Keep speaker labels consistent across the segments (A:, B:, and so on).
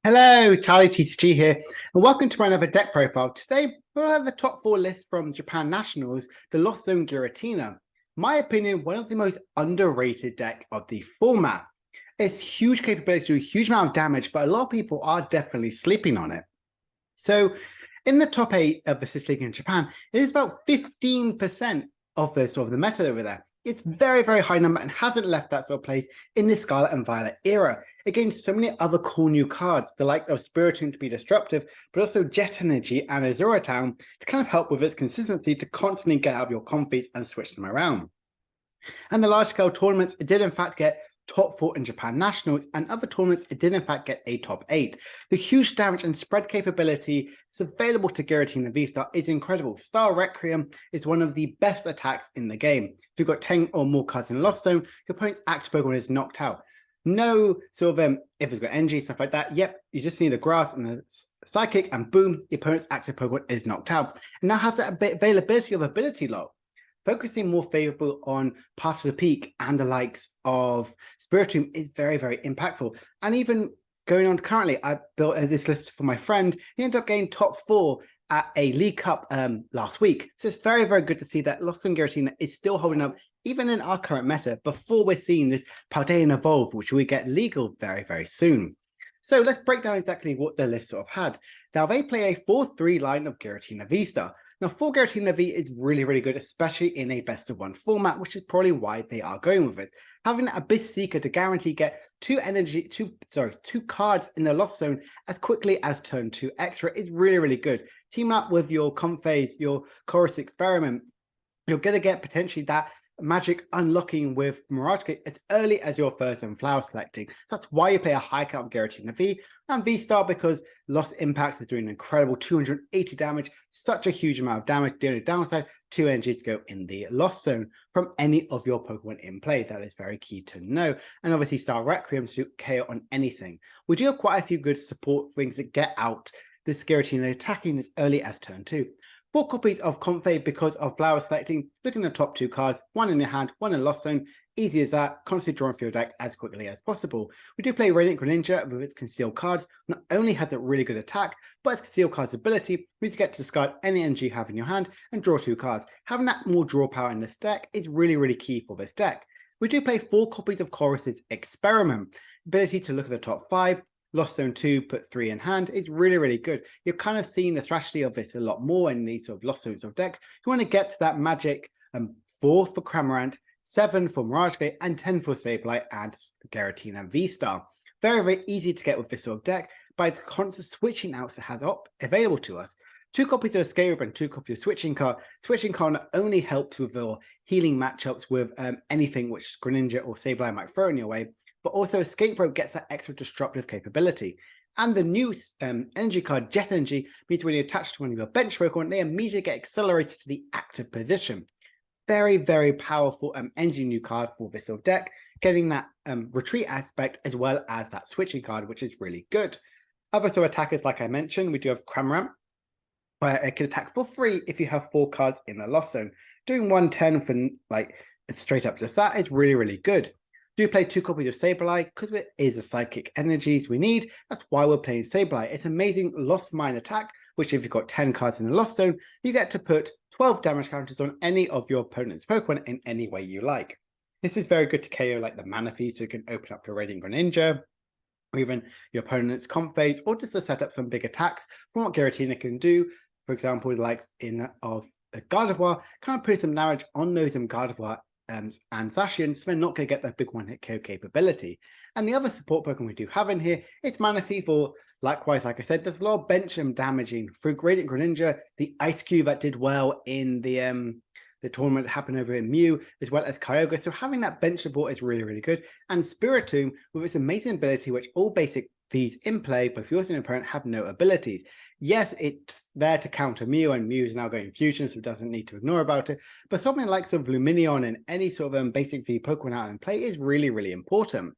A: Hello, Charlie TCG here, and welcome to my another deck profile. Today, we'll have the top four list from Japan Nationals, the Lost Zone Giratina. My opinion, one of the most underrated deck of the format. It's huge capability to do a huge amount of damage, but a lot of people are definitely sleeping on it. So, in the top eight of the Sith League in Japan, it is about 15% of the meta over there. It's very, very high number and hasn't left that sort of place in the Scarlet and Violet era. Against so many other cool new cards, the likes of Spiritomb to be disruptive, but also Jet Energy and Azura Town to kind of help with its consistency to constantly get out of your comfies and switch them around. And the large scale tournaments, it did in fact get top four in Japan Nationals, and other tournaments, it did in fact get a top eight. The huge damage and spread capability that's available to Giratina V-Star is incredible. Star Requiem is one of the best attacks in the game. If you've got 10 or more cards in the Lost Zone, your opponent's active Pokemon is knocked out. No sort of, if it's got energy, stuff like that, yep, you just need the grass and the psychic, and boom, your opponent's active Pokemon is knocked out. And now has that availability of ability lock, focusing more favorable on Path to the Peak and the likes of Spiritomb is very, very impactful. And even going on currently, I built this list for my friend. He ended up getting top four at a League Cup last week. So it's very, very good to see that Lost and Giratina is still holding up, even in our current meta, before we're seeing this Paldean Evolve, which we get legal very, very soon. So let's break down exactly what the list sort of had. Now, they play a 4-3 line of Giratina V-Star. Now, 4 Giratina V is really, really good, especially in a best-of-1 format, which is probably why they are going with it. Having an Abyss Seeker to guarantee get two cards in the Lost Zone as quickly as turn 2 extra is really, really good. Team up with your Comphase, your Chorus Experiment, you're going to get potentially that magic unlocking with Mirage Gate as early as your first and flower selecting. So that's why you play a high count of Giratina V and V-Star, because Lost Impact is doing an incredible 280 damage, such a huge amount of damage. The only downside, 2 energy to go in the Lost Zone from any of your Pokemon in play. That is very key to know. And obviously Star Requiem to do KO on anything. We do have quite a few good support things that get out this Giratina attacking as early as turn 2. 4 copies of Comfey because of flower selecting, looking at the top 2 cards, 1 in your hand, 1 in Lost Zone, easy as that, constantly drawing for your deck as quickly as possible. We do play Radiant Greninja with its concealed cards. Not only has it really good attack, but its concealed cards ability means you get to discard any energy you have in your hand and draw 2 cards. Having that more draw power in this deck is really, really key for this deck. We do play 4 copies of Chorus's Experiment, ability to look at the top 5, Lost Zone 2, put 3 in hand. It's really, really good. You're kind of seeing the strategy of this a lot more in these sort of Lost Zones of decks. You want to get to that magic 4 for Cramorant, 7 for Mirage Gate, and 10 for Sableye and Giratina V-Star. Very, very easy to get with this sort of deck by the constant switching outs it has available to us. 2 copies of Escape Rope and 2 copies of Switching Card. Switching Card not only helps with your healing matchups with anything which Greninja or Sableye might throw in your way, but also Escape Rope gets that extra disruptive capability. And the new energy card, Jet Energy, means when you attach to one of your bench Pokemon, they immediately get accelerated to the active position. Very, very powerful energy new card for this sort of deck, getting that retreat aspect as well as that switching card, which is really good. Other sort of attackers, like I mentioned, we do have Cramorant, where it can attack for free if you have 4 cards in the Lost Zone. Doing 110 for like straight up just that is really, really good. Do play 2 copies of Sableye because it is the psychic energies we need. That's why we're playing Sableye. It's amazing Lost Mine attack, which if you've got 10 cards in the Lost Zone, you get to put 12 damage counters on any of your opponent's Pokemon in any way you like. This is very good to KO like the Manaphy, so you can open up your Radiant Greninja, or even your opponent's Comphase, or just to set up some big attacks from what Giratina can do. For example, the likes of Gardevoir, kind of putting some damage on those Gardevoir and Zacian, so they're not going to get that big one-hit KO capability. And the other support Pokemon we do have in here, it's Manaphy for, likewise, like I said, there's a lot of bench damaging through Radiant Greninja, the Ice Cube that did well in the tournament that happened over in Mew, as well as Kyogre. So having that bench support is really, really good. And Spiritomb, with its amazing ability, which all basic Vs in play, but if yours and your opponent have no abilities. Yes, it's there to counter Mew, and Mew is now going Fusion, so it doesn't need to ignore about it. But something like sort of Lumineon and any sort of basic V Pokemon out in play is really, really important.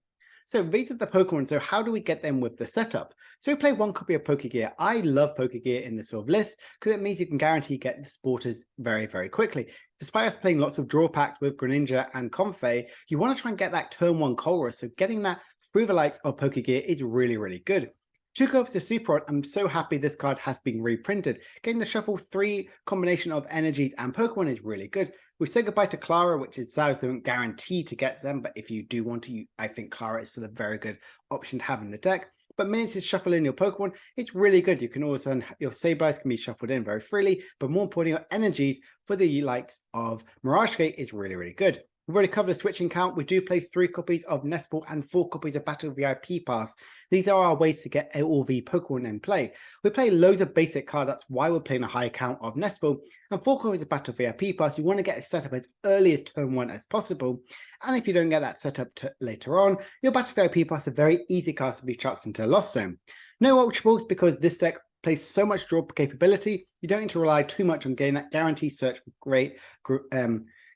A: So these are the Pokemon. So how do we get them with the setup? So we play 1 copy of Pokegear. I love Pokegear in this sort of list because it means you can guarantee get the sporters very, very quickly. Despite us playing lots of draw packs with Greninja and Comfey, you want to try and get that turn 1 Colress. So getting that through the likes of Pokegear is really, really good. Two copies of Super Rod. I'm so happy this card has been reprinted. Getting the Shuffle 3 combination of energies and Pokemon is really good. We say goodbye to Clara, which is sad we don't guarantee to get them, but if you do want to, I think Clara is still a very good option to have in the deck. But minutes to shuffle in your Pokemon, it's really good. You can also, your Sableyes can be shuffled in very freely, but more importantly, your energies for the likes of Mirage Gate is really, really good. We've already covered the switching count. We do play 3 copies of Nest Ball and 4 copies of Battle VIP Pass. These are our ways to get LV Pokemon in play. We play loads of basic cards. That's why we're playing a high count of Nest Ball. And 4 copies of Battle VIP Pass, you want to get it set up as early as turn 1 as possible. And if you don't get that set up later on, your Battle VIP Pass is a very easy card to be chucked into a Lost Zone. No Ultra Balls because this deck plays so much draw capability. You don't need to rely too much on getting that guaranteed search for great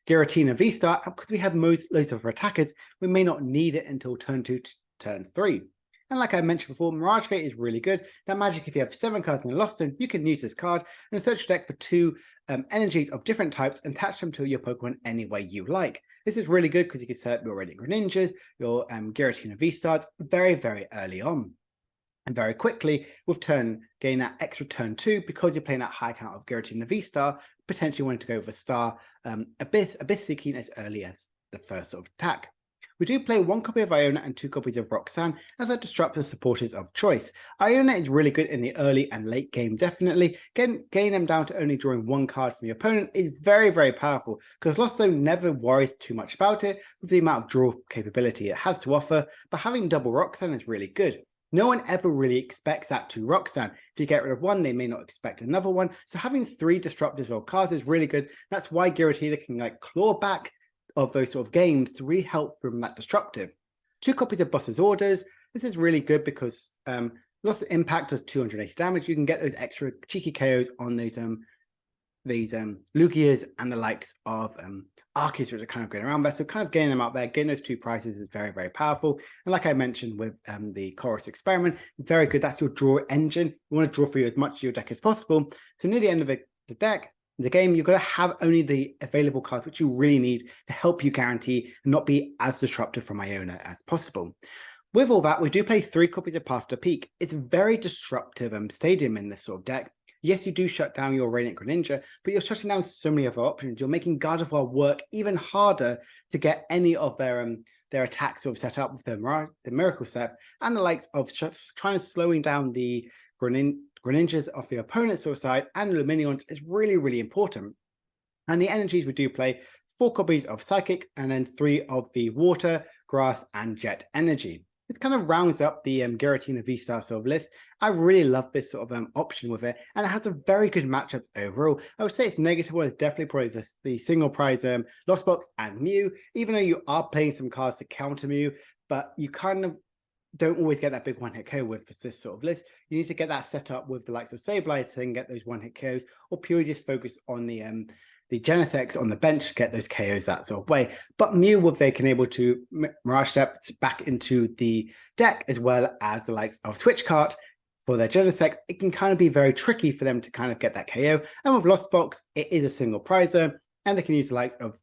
A: Giratina V-Star, because we have loads of attackers, we may not need it until turn 2 to turn 3. And like I mentioned before, Mirage Gate is really good. That magic, if you have 7 cards in a Lost Zone, you can use this card and search your deck for 2 energies of different types and attach them to your Pokemon any way you like. This is really good because you can set up your Radiant Greninjas, your Giratina V-Stars very, very early on. And very quickly, with gain that extra turn 2, because you're playing that high count of Giratina V-Star, potentially wanting to go with a Star Abyss Seeking as early as the first sort of attack. We do play 1 copy of Iona and 2 copies of Roxanne as our disruptive supporters of choice. Iona is really good in the early and late game, definitely. Getting them down to only drawing 1 card from your opponent is very, very powerful, because Lost Zone never worries too much about it with the amount of draw capability it has to offer, but having double Roxanne is really good. No one ever really expects that to Roxanne. If you get rid of 1, they may not expect another one. So having 3 disruptors or cards is really good. That's why Giratina can claw back of those sort of games to really help from that disruptive. 2 copies of Boss's Orders. This is really good because lots of impact of 280 damage. You can get those extra cheeky KOs on those Lugias and the likes of Arceus, which are kind of going around there. So kind of getting them out there, getting those 2 prices is very, very powerful. And like I mentioned with the Chorus Experiment, very good. That's your draw engine. You want to draw for you as much of your deck as possible. So near the end of the game, you've got to have only the available cards which you really need to help you guarantee and not be as disruptive from Iona as possible. With all that, we do play 3 copies of Path to Peak. It's a very disruptive stadium in this sort of deck. Yes, you do shut down your Radiant Greninja, but you're shutting down so many other options. You're making Gardevoir work even harder to get any of their attacks sort of set up with the Miracle Set, and the likes of trying to slowing down the Greninjas off the opponent's sort of side and Luminions is really, really important. And the energies, we do play 4 copies of Psychic and then 3 of the Water, Grass, and Jet energy. It kind of rounds up the Giratina V-Star sort of list. I really love this sort of option with it, and it has a very good matchup overall. I would say it's negative one. It's definitely probably the single prize Lost Box and Mew, even though you are playing some cards to counter Mew, but you kind of don't always get that big one-hit KO with this sort of list. You need to get that set up with the likes of Sableye to then get those one-hit KOs, or purely just focus on the Genesects on the bench to get those KOs that sort of way. But Mew, with they can able to Mirage Step back into the deck, as well as the likes of Switch Cart for their Genesect, it can kind of be very tricky for them to kind of get that KO. And with Lost Box, it is a single prizer, and they can use the likes of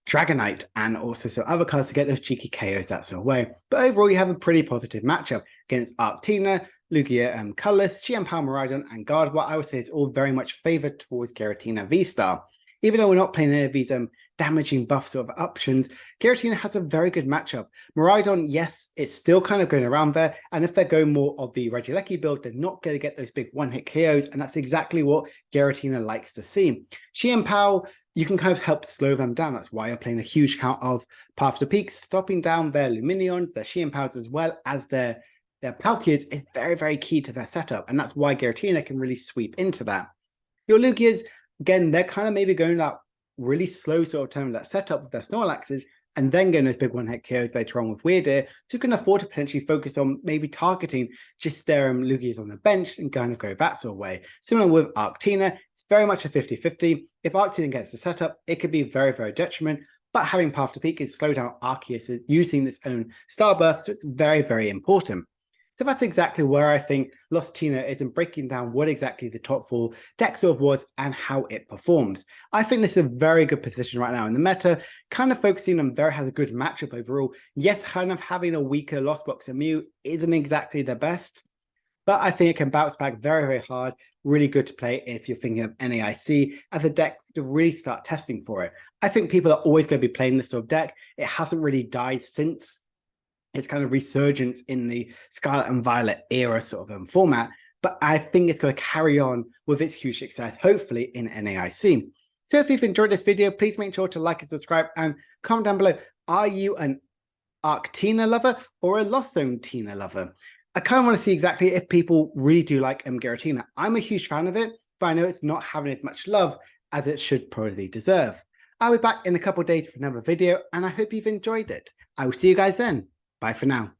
A: Dragonite and also some other cards to get those cheeky KOs that sort of way. But overall, you have a pretty positive matchup against Arctina, Lugia, Colorless, Xianpao, Miraidon, and Gardevoir. I would say it's all very much favored towards Giratina V-Star. Even though we're not playing any of these damaging buff sort of options, Giratina has a very good matchup. Miraidon, yes, it's still kind of going around there, and if they're going more of the Regieleki build, they're not going to get those big one-hit KOs, and that's exactly what Giratina likes to see. Xianpao, you can kind of help slow them down. That's why you're playing a huge count of Path to Peak, stopping down their Luminions, their Xianpaos, as well as their Palkias is very, very key to their setup, and that's why Giratina can really sweep into that. Your Lugias, again, they're kind of maybe going that really slow sort of turn of that setup with their Snorlaxes, and then getting those big one-hit KOs later on with Weirdeer, so you can afford to potentially focus on maybe targeting just their Lugias on the bench and kind of go that sort of way. Similar with Arctina, it's very much a 50-50. If Arctina gets the setup, it could be very, very detriment, but having Path to Peak is slow down Arceus using its own Starbirth, so it's very, very important. So that's exactly where I think Lost Tina is in breaking down what exactly the top 4 deck sort of was and how it performs. I think this is a very good position right now in the meta, kind of focusing on very has a good matchup overall. Yes, kind of having a weaker Lost Box and Mew isn't exactly the best, but I think it can bounce back very, very hard. Really good to play if you're thinking of NAIC as a deck to really start testing for it. I think people are always going to be playing this sort of deck. It hasn't really died since its kind of resurgence in the Scarlet and Violet era sort of format, but I think it's going to carry on with its huge success, hopefully in NAIC. So if you've enjoyed this video, please make sure to like and subscribe and comment down below. Are you an Arc Tina lover or a Lost Zone Tina lover? I kind of want to see exactly if people really do like Giratina. I'm a huge fan of it, but I know it's not having as much love as it should probably deserve. I'll be back in a couple of days for another video, and I hope you've enjoyed it. I will see you guys then. Bye for now.